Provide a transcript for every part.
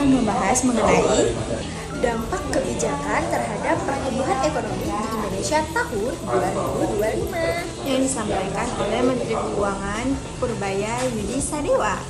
akan membahas mengenai dampak kebijakan terhadap pertumbuhan ekonomi di Indonesia tahun 2025 yang disampaikan oleh Menteri Keuangan Purbaya Yudi Sadewa.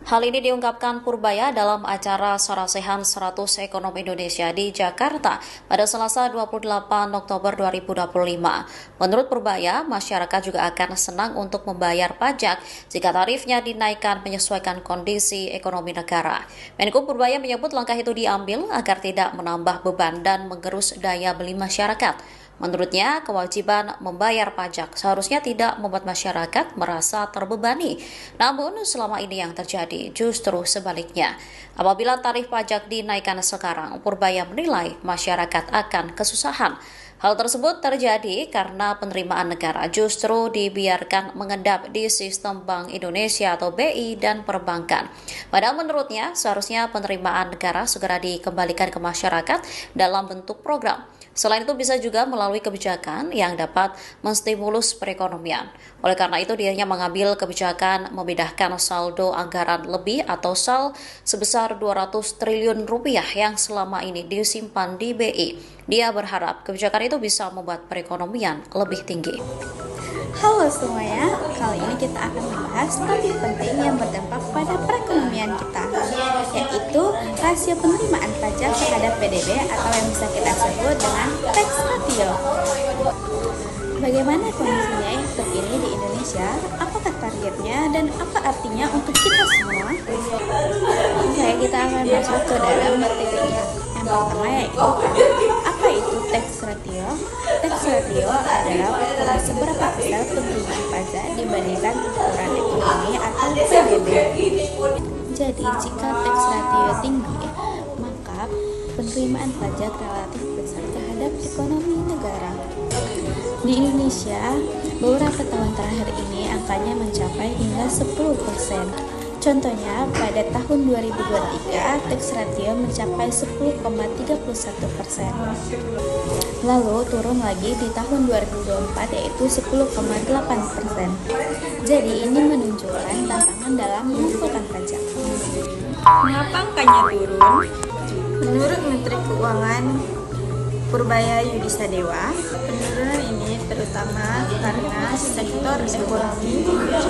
Hal ini diungkapkan Purbaya dalam acara Sarasehan 100 Ekonomi Indonesia di Jakarta pada Selasa 28 Oktober 2025. Menurut Purbaya, masyarakat juga akan senang untuk membayar pajak jika tarifnya dinaikkan menyesuaikan kondisi ekonomi negara. Menko Purbaya menyebut langkah itu diambil agar tidak menambah beban dan mengerus daya beli masyarakat. Menurutnya, kewajiban membayar pajak seharusnya tidak membuat masyarakat merasa terbebani. Namun, selama ini yang terjadi justru sebaliknya. Apabila tarif pajak dinaikkan sekarang, Purbaya menilai masyarakat akan kesusahan. Hal tersebut terjadi karena penerimaan negara justru dibiarkan mengendap di sistem Bank Indonesia atau BI dan perbankan. Padahal menurutnya, seharusnya penerimaan negara segera dikembalikan ke masyarakat dalam bentuk program. Selain itu bisa juga melalui kebijakan yang dapat menstimulus perekonomian. Oleh karena itu dirinya mengambil kebijakan memindahkan saldo anggaran lebih atau SAL sebesar 200 triliun rupiah yang selama ini disimpan di BI. Dia berharap kebijakan itu bisa membuat perekonomian lebih tinggi. Halo semuanya, kali ini kita akan membahas topik penting yang berdampak pada perekonomian kita, yaitu rasio penerimaan pajak terhadap PDB atau yang bisa kita sebut dengan tax ratio. Bagaimana kondisinya yang terkini di Indonesia? Apakah targetnya dan apa artinya untuk kita semua? Oke, kita akan masuk ke dalam materinya. Yang pertama yaitu apa itu tax ratio? Tax ratio adalah ukuran seberapa besar penerimaan pajak dibandingkan ukuran ekonomi atau PDB. Jadi, jika tax ratio tinggi, maka penerimaan pajak relatif besar terhadap ekonomi negara. Di Indonesia, beberapa tahun terakhir ini angkanya mencapai hingga 10%. Contohnya, pada tahun 2023, tax ratio mencapai 10,31%. Lalu turun lagi di tahun 2024 yaitu 10,8%. Jadi ini menunjukkan tantangan dalam mengumpulkan pajak. Mengapa angkanya turun? Menurut Menteri Keuangan Purbaya Yudi Sadewa, penurunan ini terutama karena sektor ekonomi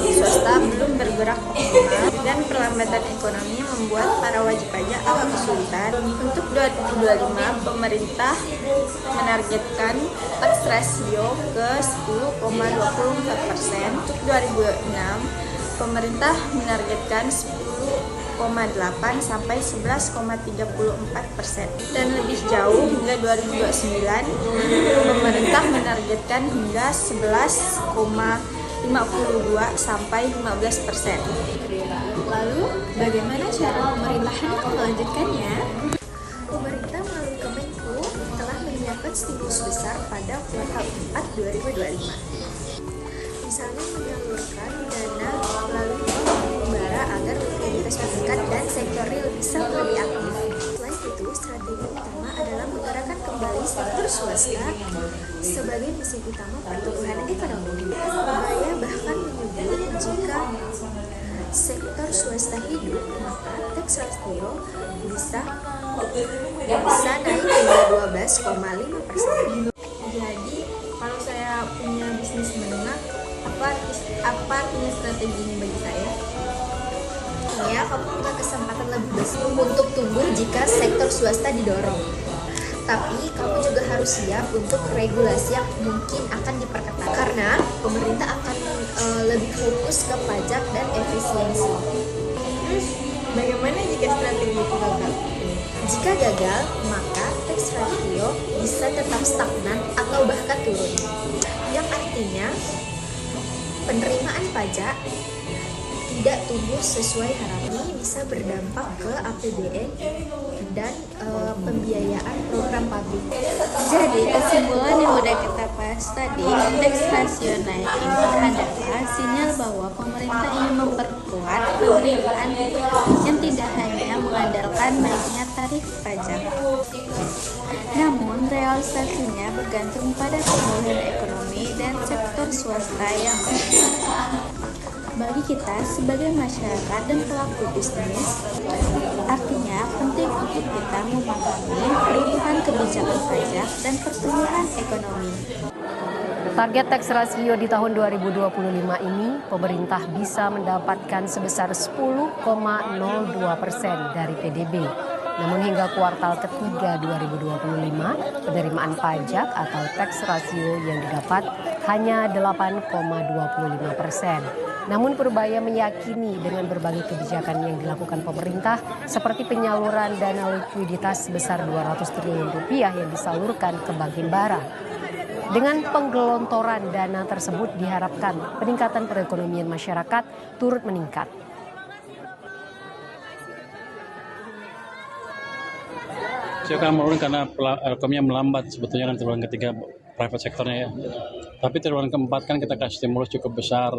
swasta belum bergerak optimal dan perlambatan ekonomi membuat para wajib pajak agak kesulitan. Untuk 2025, pemerintah menargetkan tax ratio ke 10,24%. Untuk 2006, pemerintah menargetkan 10,8 sampai 11,34%, dan lebih jauh hingga 2029 pemerintah menargetkan hingga 11,52 sampai 15%. Lalu, bagaimana cara pemerintahan melanjutkannya? Pemerintah melalui Kemenku telah menyiapkan stimulus besar pada kuartal 4 2025. Misalnya menyalurkan dana melalui bara agar likuiditas meningkat dan sektor real bisa lebih aktif. Selain itu, strategi utama adalah menggerakkan kembali sektor swasta sebagai mesin utama pertumbuhan ekonomi. Purbaya bahkan menyebut jika sektor swasta hidup, maka tax ratio bisa naik hingga 12,5%. Jadi, kalau saya punya bisnis menengah, apa artinya strategi ini bagi saya? Ya, kamu punya kesempatan lebih besar untuk tumbuh jika sektor swasta didorong. Tapi kamu juga harus siap untuk regulasi yang mungkin akan diperketat karena pemerintah akan lebih fokus ke pajak dan efisiensi. Terus, bagaimana jika strategi itu gagal? Jika gagal, maka tax ratio bisa tetap stagnan atau bahkan turun. Yang artinya penerimaan pajak tidak tumbuh sesuai harapan. Ini bisa berdampak ke APBN dan pembiayaan program publik. Jadi kesimpulan yang udah kita bahas tadi, tax ratio naik ini adalah sinyal bahwa pemerintah ingin memperkuat penerimaan yang tidak hanya mengandalkan naiknya tarif pajak. Namun, realisasinya bergantung pada pemulihan ekonomi dan sektor swasta yang bagi kita sebagai masyarakat dan pelaku bisnis, artinya penting untuk kita memahami perubahan kebijakan pajak dan pertumbuhan ekonomi. Target tax rasio di tahun 2025 ini, pemerintah bisa mendapatkan sebesar 10,02% dari PDB. Namun hingga kuartal ketiga 2025, penerimaan pajak atau tax rasio yang didapat hanya 8,25%. Namun Purbaya meyakini dengan berbagai kebijakan yang dilakukan pemerintah seperti penyaluran dana likuiditas sebesar 200 triliun rupiah yang disalurkan ke Bank Himbara. Dengan penggelontoran dana tersebut diharapkan peningkatan perekonomian masyarakat turut meningkat. Saya akan menurun karena ekonominya melambat sebetulnya kan triwulan ketiga private sektornya ya. Tapi triwulan keempat kan kita kasih stimulus cukup besar,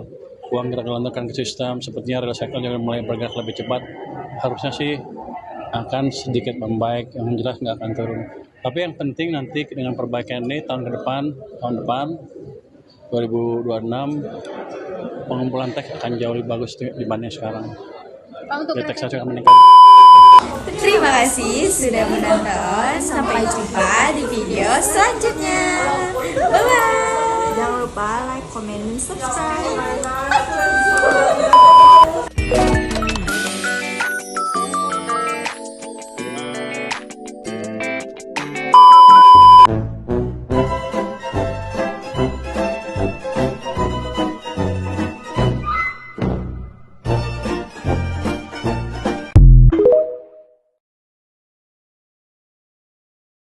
uang kita gelontorkan ke sistem, sepertinya real sektor juga mulai bergerak lebih cepat. Harusnya sih akan sedikit membaik, yang jelas nggak akan turun. Tapi yang penting nanti dengan perbaikan ini tahun depan 2026 pengumpulan teks akan jauh lebih bagus dibanding sekarang. Jadi teks akan meningkat. Terima kasih sudah menonton. Sampai jumpa di video selanjutnya. Bye-bye. Jangan lupa like, comment, dan subscribe.